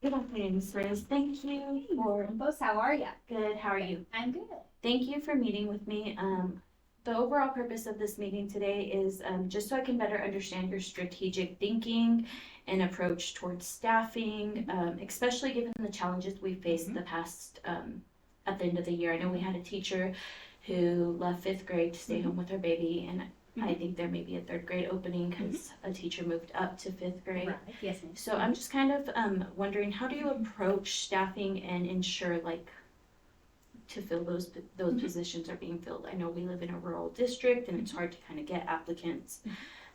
Good afternoon, Ms. Rose. Thank you for Both, how are you? good. How are you? I'm good. Thank you for meeting with me. The overall purpose of this meeting today is just so I can better understand your strategic thinking and approach towards staffing, especially given the challenges we faced the past at the end of the year. I know we had a teacher who left fifth grade to stay home with her baby, and I think there may be a third grade opening because a teacher moved up to fifth grade. Right. Yes, ma'am. So I'm just kind of wondering, how do you approach staffing and ensure like to fill those positions are being filled? I know we live in a rural district and it's hard to kind of get applicants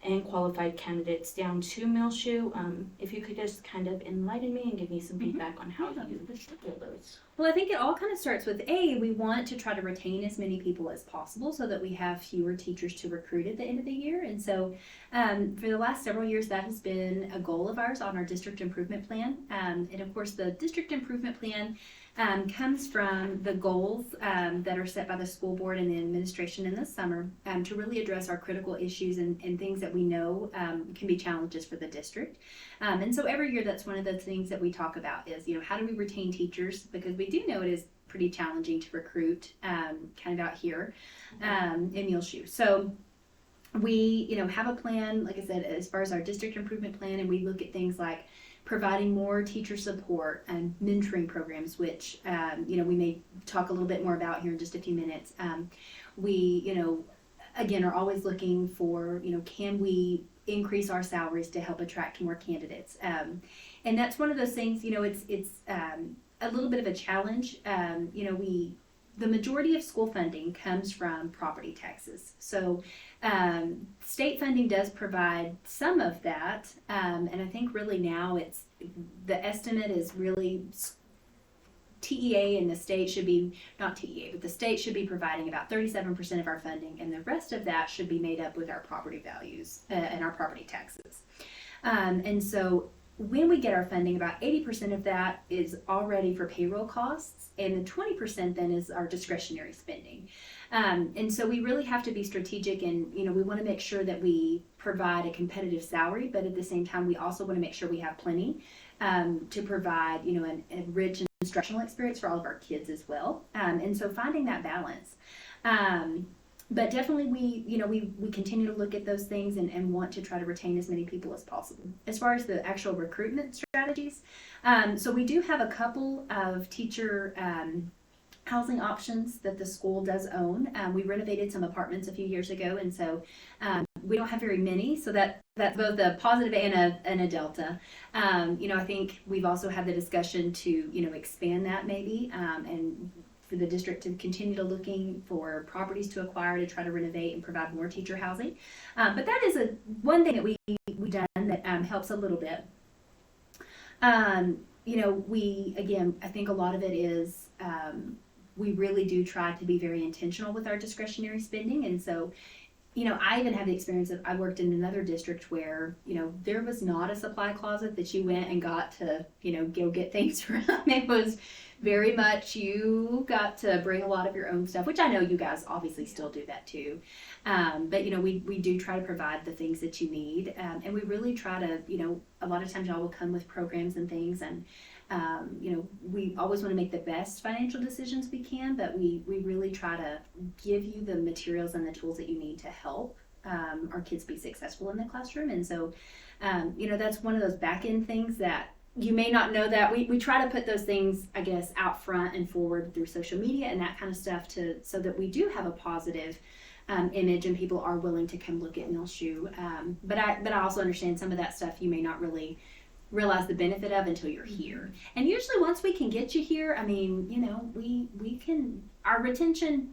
and qualified candidates down to Millshoe. If you could just kind of enlighten me and give me some feedback on how you fill those. Well, I think it all kind of starts with we want to try to retain as many people as possible so that we have fewer teachers to recruit at the end of the year. And so for the last several years, that has been a goal of ours on our district improvement plan. And of course, the district improvement plan comes from the goals that are set by the school board and the administration in the summer to really address our critical issues and things that we know can be challenges for the district. And so every year, that's one of the things that we talk about is, how do we retain teachers? Because we do know it is pretty challenging to recruit kind of out here in Muleshoe. So we, have a plan, like I said, as far as our district improvement plan, and we look at things like providing more teacher support and mentoring programs, which, we may talk a little bit more about here in just a few minutes. We, again, are always looking for, can we increase our salaries to help attract more candidates? And that's one of those things, it's a little bit of a challenge. The majority of school funding comes from property taxes. So state funding does provide some of that. And I think really now the estimate is really TEA and the state should be, not TEA, but the state should be providing about 37% of our funding, and the rest of that should be made up with our property values and our property taxes. And so when we get our funding, about 80% of that is already for payroll costs, and the 20% then is our discretionary spending. And so we really have to be strategic, and we want to make sure that we provide a competitive salary, but at the same time, we also want to make sure we have plenty to provide, a rich instructional experience for all of our kids as well. And so finding that balance. But definitely we continue to look at those things and want to try to retain as many people as possible. As far as the actual recruitment strategies, so we do have a couple of teacher housing options that the school does own. We renovated some apartments a few years ago, and so we don't have very many, so that's both a positive and a delta. I think we've also had the discussion to expand that maybe and for the district to continue to looking for properties to acquire to try to renovate and provide more teacher housing. But that is one thing that we've done that helps a little bit. I think a lot of it is we really do try to be very intentional with our discretionary spending. And so, I even have the experience of I worked in another district where, there was not a supply closet that you went and got to, go get things from. It was very much you got to bring a lot of your own stuff, which I know you guys obviously still do that too. But we do try to provide the things that you need, and we really try to, a lot of times y'all will come with programs and things, and we always want to make the best financial decisions we can, but we really try to give you the materials and the tools that you need to help our kids be successful in the classroom. And so, that's one of those back end things that you may not know that we try to put those things, I guess, out front and forward through social media and that kind of stuff so that we do have a positive image and people are willing to come look at Millshoe. But I also understand some of that stuff you may not really realize the benefit of until you're here. And usually once we can get you here, I mean, we can, our retention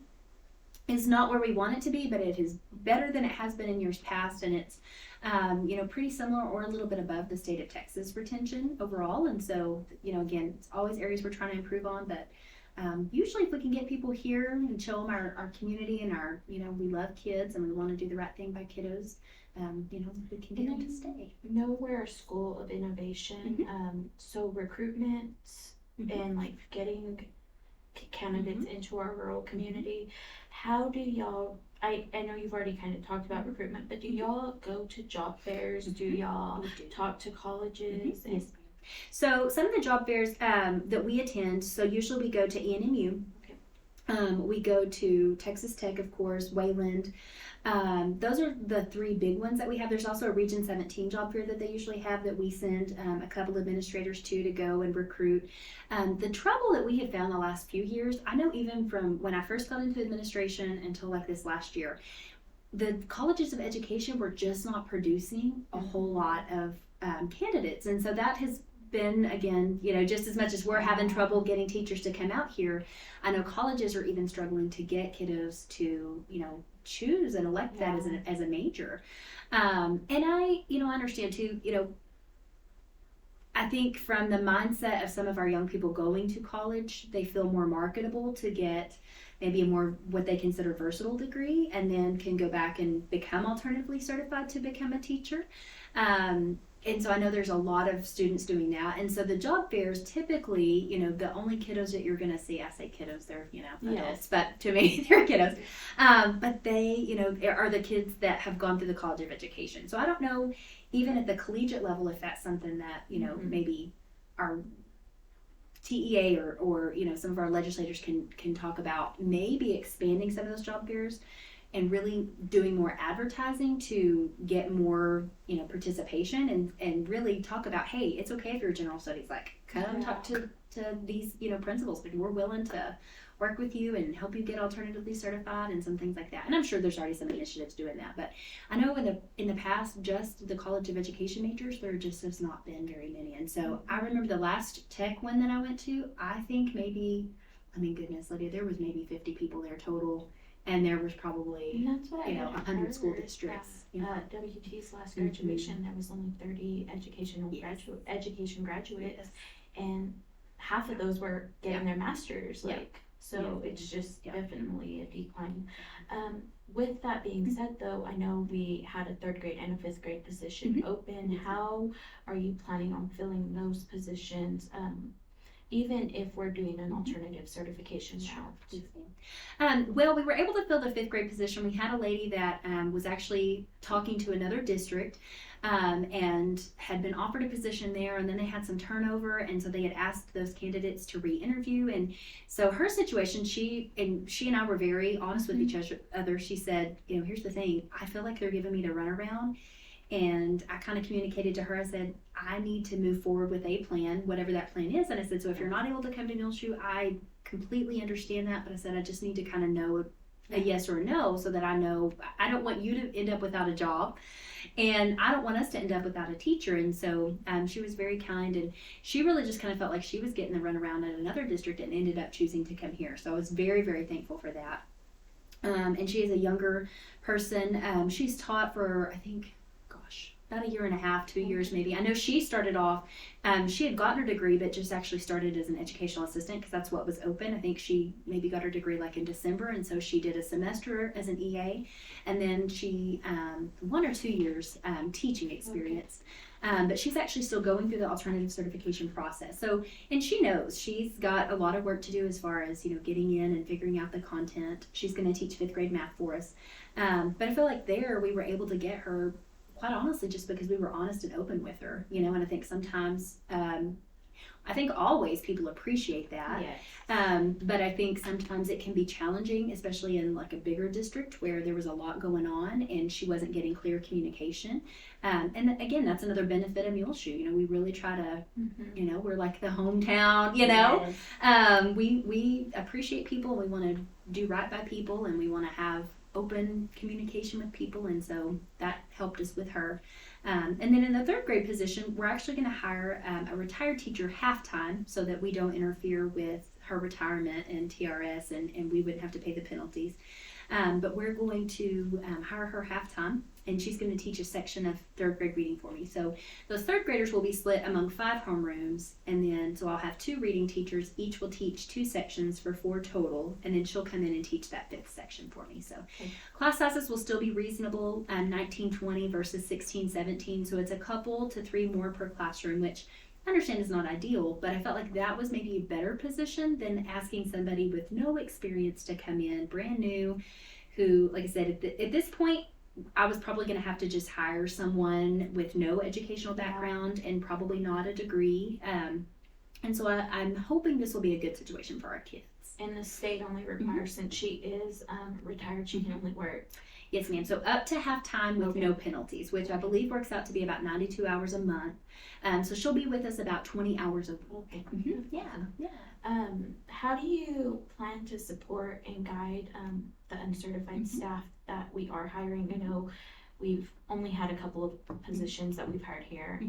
is not where we want it to be, but it is better than it has been in years past, and it's pretty similar or a little bit above the state of Texas retention overall. And so, again, it's always areas we're trying to improve on, but usually if we can get people here and show them our community and our, we love kids and we want to do the right thing by kiddos, we can get them to stay. Know we're a school of innovation, so recruitment and like getting candidates into our rural community. How do y'all, I know you've already kind of talked about recruitment, but do y'all go to job fairs? Do y'all talk to colleges? Yes. So some of the job fairs that we attend, so usually we go to ENMU. We go to Texas Tech, of course, Wayland. Those are the three big ones that we have. There's also a Region 17 job fair that they usually have that we send a couple administrators to go and recruit. The trouble that we have found the last few years, I know even from when I first got into administration until like this last year, the colleges of education were just not producing a whole lot of candidates. And so that has been, again, just as much as we're having trouble getting teachers to come out here, I know colleges are even struggling to get kiddos to, choose and elect that as a major. And I understand too, I think from the mindset of some of our young people going to college, they feel more marketable to get maybe a more what they consider versatile degree, and then can go back and become alternatively certified to become a teacher. And so I know there's a lot of students doing that. And so the job fairs typically, the only kiddos that you're going to see, I say kiddos, they're, adults, but to me, they're kiddos. But they, are the kids that have gone through the College of Education. So I don't know, even at the collegiate level, if that's something that, maybe our TEA or some of our legislators can talk about, maybe expanding some of those job fairs and really doing more advertising to get more, participation and really talk about, hey, it's okay if you're a general studies, like come talk to these, principals, but we're willing to work with you and help you get alternatively certified and some things like that. And I'm sure there's already some initiatives doing that, but I know in the past, just the College of Education majors, there just has not been very many. And so I remember the last tech one that I went to, I think goodness, Lydia, there was maybe 50 people there total. And there was probably, 100 school districts. WT's last graduation, there was only 30 education graduates, and half of those were getting their masters. So it's just definitely a decline. With that being said, though, I know we had a 3rd grade and a 5th grade position open. How are you planning on filling those positions? Even if we're doing an alternative certification route. Well, we were able to fill the 5th grade position. We had a lady that was actually talking to another district and had been offered a position there, and then they had some turnover, and so they had asked those candidates to re-interview. And so her situation, she and I were very honest with each other. She said, here's the thing, I feel like they're giving me the runaround. And I kind of communicated to her, I said, I need to move forward with a plan, whatever that plan is. And I said, so if you're not able to come to Muleshoe, I completely understand that. But I said, I just need to kind of know a yes or a no so that I know I don't want you to end up without a job. And I don't want us to end up without a teacher. And so she was very kind. And she really just kind of felt like she was getting the runaround at another district and ended up choosing to come here. So I was very, very thankful for that. And she is a younger person. She's taught for, I think, about a year and a half, 2 years maybe. I know she started off, she had gotten her degree, but just actually started as an educational assistant because that's what was open. I think she maybe got her degree like in December, and so she did a semester as an EA, and then she 1 or 2 years teaching experience. But she's actually still going through the alternative certification process. So, and she knows she's got a lot of work to do as far as, getting in and figuring out the content. She's going to teach 5th grade math for us. But I feel like there we were able to get her, quite honestly, just because we were honest and open with her, and I think sometimes, I think always people appreciate that. Yes. But I think sometimes it can be challenging, especially in like a bigger district where there was a lot going on and she wasn't getting clear communication. And again, that's another benefit of Muleshoe. We really try to, we're like the hometown, Yes. We appreciate people. We want to do right by people, and we want to have open communication with people, and so that helped us with her. And then in the 3rd grade position, we're actually going to hire a retired teacher half-time so that we don't interfere with her retirement and TRS, and we wouldn't have to pay the penalties. But we're going to hire her half-time, and she's going to teach a section of 3rd grade reading for me. So those 3rd graders will be split among 5 homerooms, and then so I'll have 2 reading teachers. Each will teach 2 sections for 4 total, and then she'll come in and teach that 5th section for me. So class sizes will still be reasonable, 19-20 versus 16-17. So it's a couple to 3 more per classroom, which I understand is not ideal, but I felt like that was maybe a better position than asking somebody with no experience to come in, brand new, who, like I said, at this point, I was probably going to have to just hire someone with no educational background and probably not a degree. And so I'm hoping this will be a good situation for our kids. And the state only requires, since she is retired, she can only work. Yes, ma'am. So up to half time with no penalties, which I believe works out to be about 92 hours a month. So she'll be with us about 20 hours a week. Okay. Yeah. How do you plan to support and guide the uncertified staff that we are hiring? I know we've only had a couple of positions that we've hired here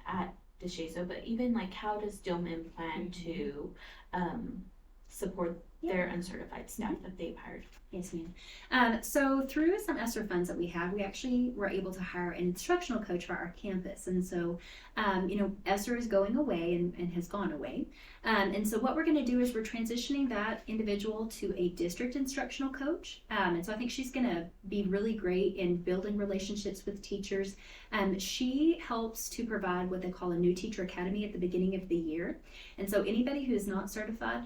at DeShazo, but even like, how does Dillman plan to support their uncertified staff that they've hired? Yes, ma'am. So through some ESSER funds that we have, we actually were able to hire an instructional coach for our campus. And so, ESSER is going away and has gone away. And so what we're going to do is we're transitioning that individual to a district instructional coach. And so I think she's going to be really great in building relationships with teachers. She helps to provide what they call a new teacher academy at the beginning of the year. And so anybody who is not certified,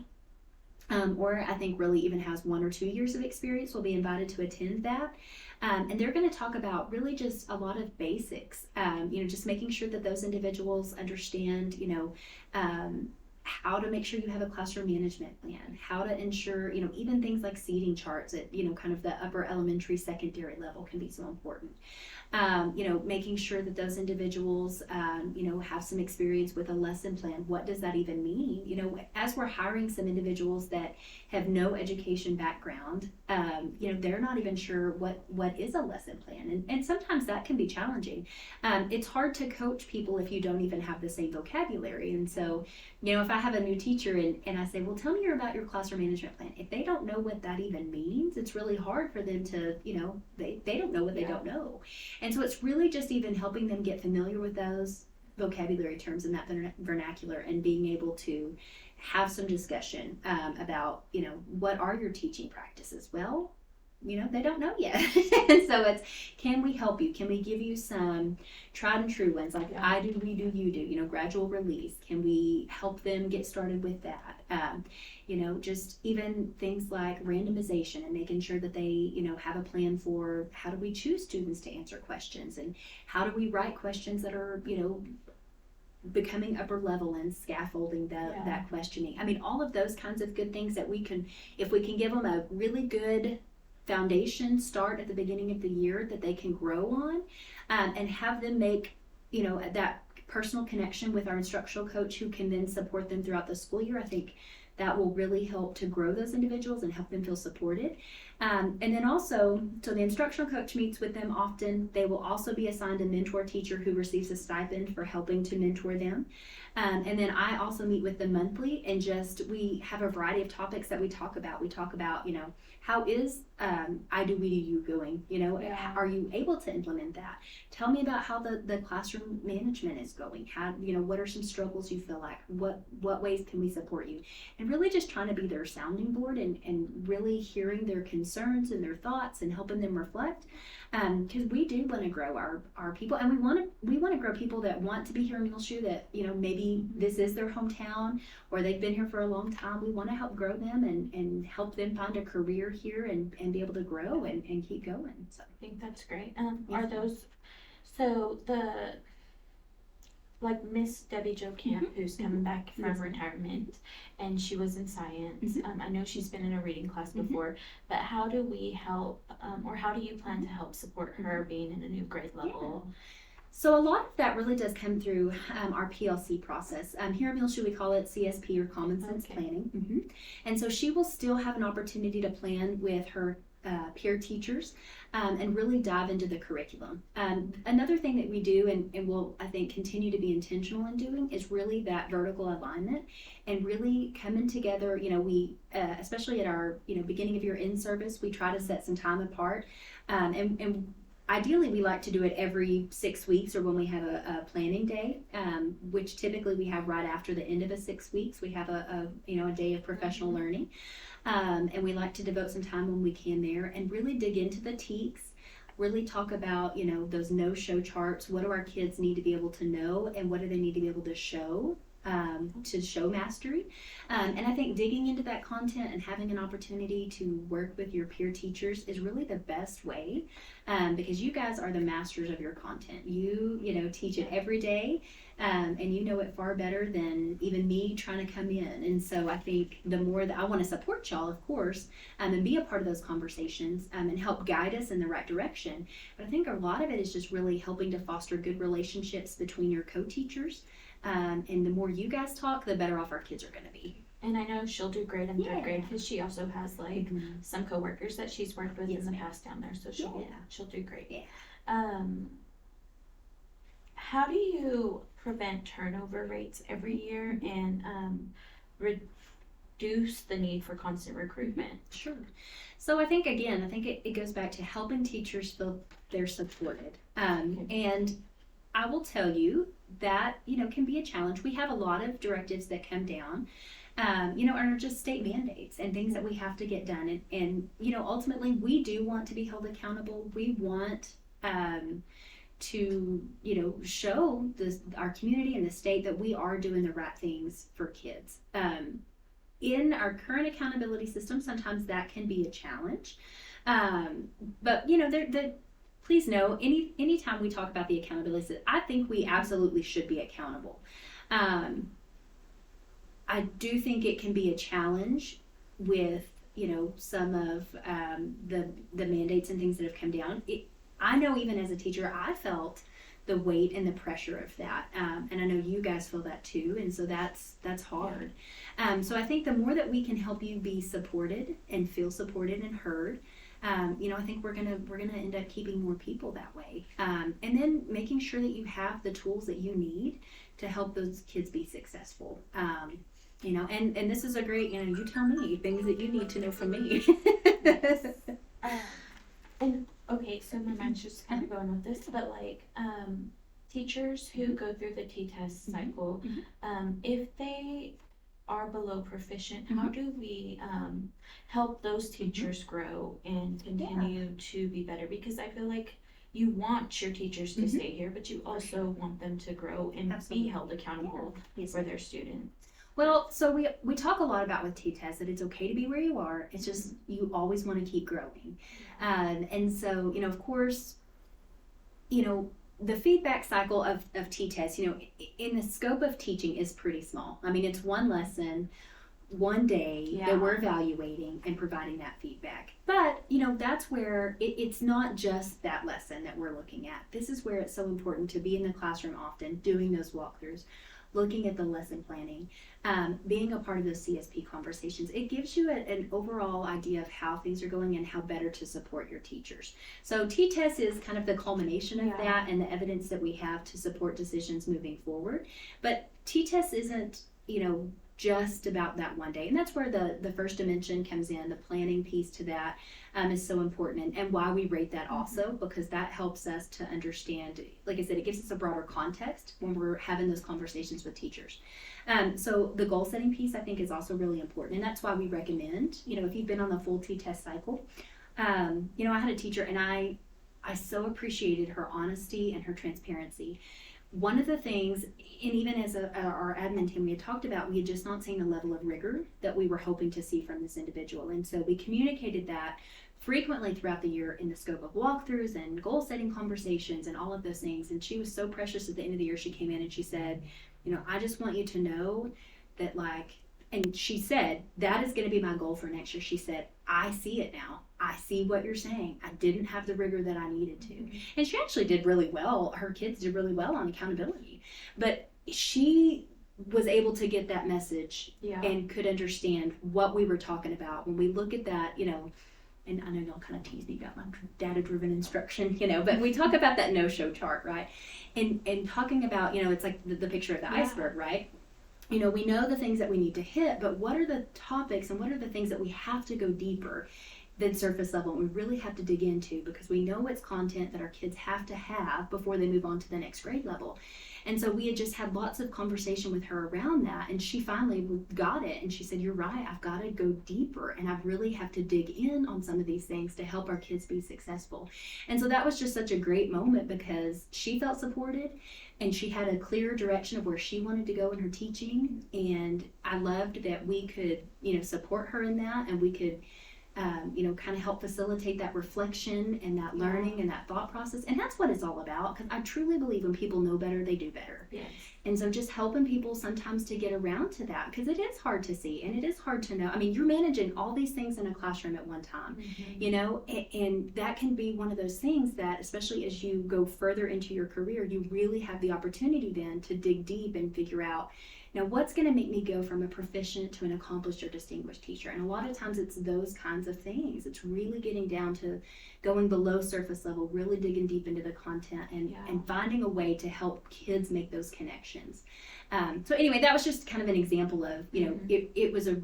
or I think really even has 1 or 2 years of experience, will be invited to attend that. And they're going to talk about really just a lot of basics, just making sure that those individuals understand, how to make sure you have a classroom management plan, how to ensure, even things like seating charts at, kind of the upper elementary, secondary level can be so important. Making sure that those individuals, have some experience with a lesson plan. What does that even mean? As we're hiring some individuals that have no education background, they're not even sure what is a lesson plan. And sometimes that can be challenging. It's hard to coach people if you don't even have the same vocabulary. And so, if I have a new teacher and I say, well, tell me about your classroom management plan. If they don't know what that even means, it's really hard for them to, they don't know what they don't know. And so it's really just even helping them get familiar with those vocabulary terms and that vernacular, and being able to have some discussion about, what are your teaching practices? Well, they don't know yet. And so it's, can we help you? Can we give you some tried and true ones like I do, we do, you do, gradual release? Can we help them get started with that? Just even things like randomization and making sure that they, have a plan for how do we choose students to answer questions, and how do we write questions that are, becoming upper level and scaffolding that questioning. I mean, all of those kinds of good things that we can, if we can give them a really good foundation start at the beginning of the year that they can grow on, and have them make, that personal connection with our instructional coach who can then support them throughout the school year. I think that will really help to grow those individuals and help them feel supported. And then also, so the instructional coach meets with them often. They will also be assigned a mentor teacher who receives a stipend for helping to mentor them. And then I also meet with them monthly, and we have a variety of topics that we talk about. We talk about, how is I do, we do, you going? Are you able to implement that? Tell me about how the classroom management is going. How, what are some struggles you feel like? What ways can we support you? And really just trying to be their sounding board and really hearing their concerns and their thoughts and helping them reflect. Because we do want to grow our people, and we want to grow people that want to be here in Muleshoe, that maybe this is their hometown or they've been here for a long time. We want to help grow them and help them find a career here and be able to grow and keep going. So I think that's great. Are those, so the, like Miss Debbie Jo Camp, who's coming back from retirement, and she was in science. I know she's been in a reading class before, but how do we help, or how do you plan to help support her being in a new grade level? So a lot of that really does come through our PLC process. Here at Muleshoe, we call it CSP, or Common Sense Planning. And so she will still have an opportunity to plan with her peer teachers and really dive into the curriculum. Another thing that we do, and will, I think, continue to be intentional in doing, is really that vertical alignment and really coming together. We, especially at our beginning of year in service, we try to set some time apart, and ideally, we like to do it every 6 weeks, or when we have a planning day, which typically we have right after the end of 6 weeks. We have a day of professional learning, and we like to devote some time when we can there and really dig into the TEKS, really talk about those no-show charts. What do our kids need to be able to know, and what do they need to be able to show to show mastery. And I think digging into that content and having an opportunity to work with your peer teachers is really the best way, because you guys are the masters of your content. You know, teach it every day, and you know it far better than even me trying to come in. And so I think the more that I want to support y'all, of course, and be a part of those conversations, and help guide us in the right direction. But I think a lot of it is just really helping to foster good relationships between your co-teachers. And the more you guys talk, the better off our kids are going to be. And I know she'll do great in third grade because she also has like some coworkers that she's worked with in the past down there, so she'll do great. Yeah. How do you prevent turnover rates every year and reduce the need for constant recruitment? Sure. So I think it goes back to helping teachers feel they're supported. And I will tell you that, you know, can be a challenge. We have a lot of directives that come down, you know, and are just state mandates and things that we have to get done. And you know, ultimately we do want to be held accountable. We want to, you know, show our community and the state that we are doing the right things for kids. In our current accountability system, sometimes that can be a challenge. But you know, please know, anytime we talk about the accountability system, I think we absolutely should be accountable. I do think it can be a challenge with, you know, some of the mandates and things that have come down. I know even as a teacher, I felt the weight and the pressure of that, and I know you guys feel that too, and so that's hard. So I think the more that we can help you be supported and feel supported and heard, you know, I think we're gonna end up keeping more people that way, and then making sure that you have the tools that you need to help those kids be successful. You know, and this is a great, you know, you tell me things that you need to know from me. And okay, so my mind's just kind of going with this, but like teachers who go through the T-test cycle, if they are below proficient, how do we help those teachers grow and continue to be better? Because I feel like you want your teachers to stay here, but you also want them to grow and be held accountable for their students. Well, so we talk a lot about with T-test that it's okay to be where you are. It's just you always want to keep growing. And so, you know, of course, you know, the feedback cycle of T-test, you know, in the scope of teaching is pretty small. I mean, it's one lesson, one day that we're evaluating and providing that feedback. But, you know, that's where it's not just that lesson that we're looking at. This is where it's so important to be in the classroom often, doing those walkthroughs, looking at the lesson planning, being a part of those CSP conversations. It gives you an overall idea of how things are going and how better to support your teachers. So T-test is kind of the culmination of that and the evidence that we have to support decisions moving forward. But T-test isn't, you know, just about that one day. And that's where the first dimension comes in. The planning piece to that is so important, and why we rate that also, because that helps us to understand, like I said, it gives us a broader context when we're having those conversations with teachers. So the goal setting piece I think is also really important, and that's why we recommend, you know, if you've been on the full T-test cycle, you know, I had a teacher and I so appreciated her honesty and her transparency. One of the things, and even as our admin team, we had talked about, we had just not seen the level of rigor that we were hoping to see from this individual. And so we communicated that frequently throughout the year in the scope of walkthroughs and goal setting conversations and all of those things. And she was so precious at the end of the year. She came in and she said, you know, I just want you to know that, like, and she said, that is going to be my goal for next year. She said, I see it now. I see what you're saying. I didn't have the rigor that I needed to. And she actually did really well. Her kids did really well on accountability. But she was able to get that message and could understand what we were talking about. When we look at that, you know, and I know y'all kind of tease me about my data-driven instruction, you know, but we talk about that no-show chart, right? And talking about, you know, it's like the picture of the iceberg, right? You know, we know the things that we need to hit, but what are the topics and what are the things that we have to go deeper? than surface level. And we really have to dig into, because we know it's content that our kids have to have before they move on to the next grade level. And so we had just had lots of conversation with her around that, and she finally got it, and she said, you're right, I've got to go deeper, and I really have to dig in on some of these things to help our kids be successful. And so that was just such a great moment, because she felt supported and she had a clear direction of where she wanted to go in her teaching, and I loved that we could, support her in that, and we could kind of help facilitate that reflection and that learning and that thought process. And that's what it's all about, because I truly believe when people know better, they do better. Yes. And so just helping people sometimes to get around to that, because it is hard to see and it is hard to know. I mean, you're managing all these things in a classroom at one time, and that can be one of those things that, especially as you go further into your career, you really have the opportunity then to dig deep and figure out, now, what's going to make me go from a proficient to an accomplished or distinguished teacher? And a lot of times it's those kinds of things. It's really getting down to going below surface level, really digging deep into the content and finding a way to help kids make those connections. So anyway, that was just kind of an example of, it was a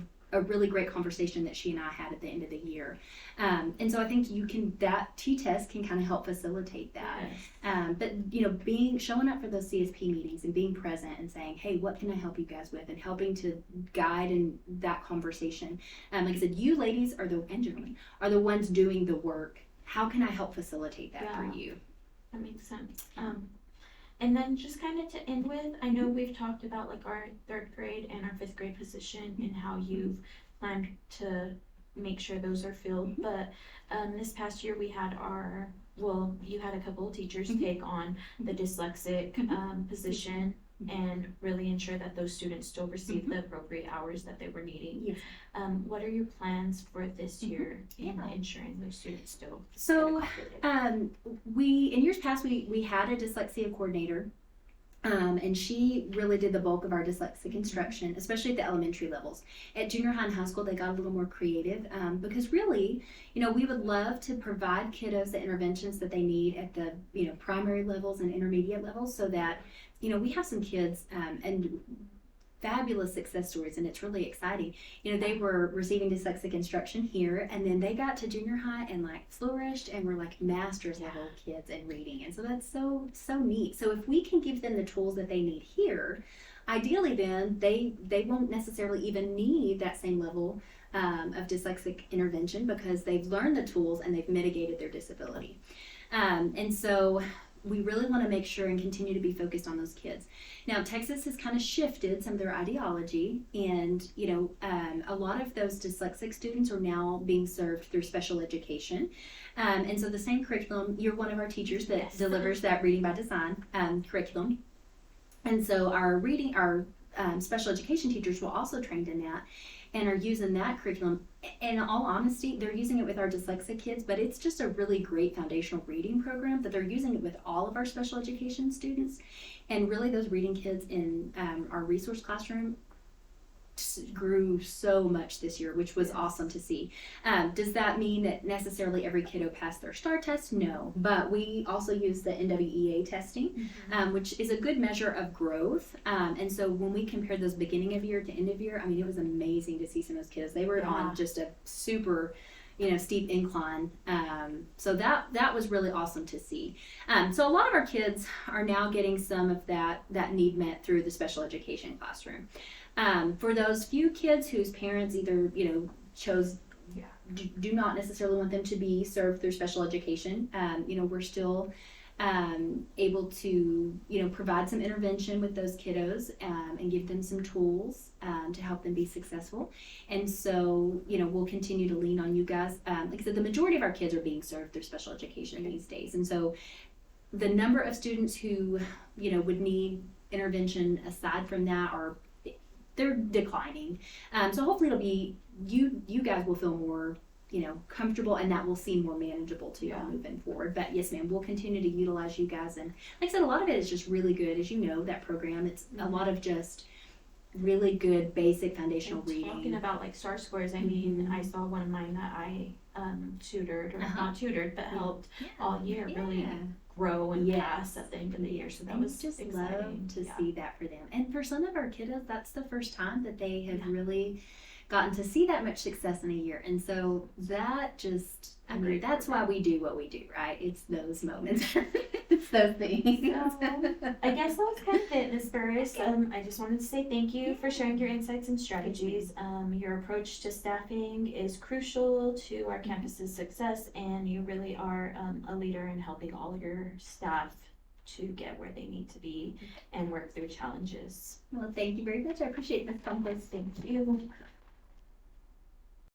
really great conversation that she and I had at the end of the year. And so I think that T-test can kind of help facilitate that. Yes. But, showing up for those CSP meetings and being present and saying, hey, what can I help you guys with? And helping to guide in that conversation. Like I said, you ladies and gentlemen are the ones doing the work. How can I help facilitate that for you? That makes sense. And then just kind of to end with, I know we've talked about like our 3rd grade and our 5th grade position and how you've planned to make sure those are filled. But this past year we had you had a couple of teachers take on the dyslexic position and really ensure that those students still receive the appropriate hours that they were needing. Yes. What are your plans for this year in ensuring those students still? So, in years past, we had a dyslexia coordinator, and she really did the bulk of our dyslexic instruction, especially at the elementary levels. At junior high and high school, they got a little more creative, because really, we would love to provide kiddos the interventions that they need at the, primary levels and intermediate levels, so that, we have some kids, and fabulous success stories, and it's really exciting. They were receiving dyslexic instruction here, and then they got to junior high and flourished and were master's level kids in reading. And so that's so neat. So if we can give them the tools that they need here, ideally then they won't necessarily even need that same level of dyslexic intervention, because they've learned the tools and they've mitigated their disability. And so we really want to make sure and continue to be focused on those kids. Now, Texas has kind of shifted some of their ideology, and a lot of those dyslexic students are now being served through special education. And so the same curriculum, you're one of our teachers that delivers that Reading by Design curriculum. And so our special education teachers were also trained in that and are using that curriculum. In all honesty, they're using it with our dyslexic kids, but it's just a really great foundational reading program that they're using it with all of our special education students. And really those reading kids in our resource classroom grew so much this year, which was awesome to see. Does that mean that necessarily every kiddo passed their STAR test? No, but we also use the NWEA testing, which is a good measure of growth. And so when we compared those beginning of year to end of year, I mean, it was amazing to see some of those kids. They were on just a super steep incline. So that was really awesome to see. So a lot of our kids are now getting some of that need met through the special education classroom. For those few kids whose parents either, chose do not necessarily want them to be served through special education, we're still able to, provide some intervention with those kiddos and give them some tools to help them be successful. And so, we'll continue to lean on you guys. Like I said, the majority of our kids are being served through special education these days. And so the number of students who, would need intervention aside from that they're declining. So hopefully it'll be, you guys will feel more, comfortable, and that will seem more manageable to you moving forward. But yes, ma'am, we'll continue to utilize you guys. And like I said, a lot of it is just really good. As you know, that program, it's a lot of just really good basic foundational reading. Talking about STAR scores, I mean, I saw one of mine that I tutored, or not tutored, but helped all year really grow and pass at the end of the year. So that was just exciting. Love to see that for them. And for some of our kiddos, that's the first time that they have really gotten to see that much success in a year. And so that just, I mean, that's why we do what we do, right? It's those moments. It's those things. So, I guess that was kind of it, Ms. Burris. I just wanted to say thank you for sharing your insights and strategies. Your approach to staffing is crucial to our campus's success, and you really are a leader in helping all your staff to get where they need to be and work through challenges. Well, thank you very much. I appreciate this conference. Thank you.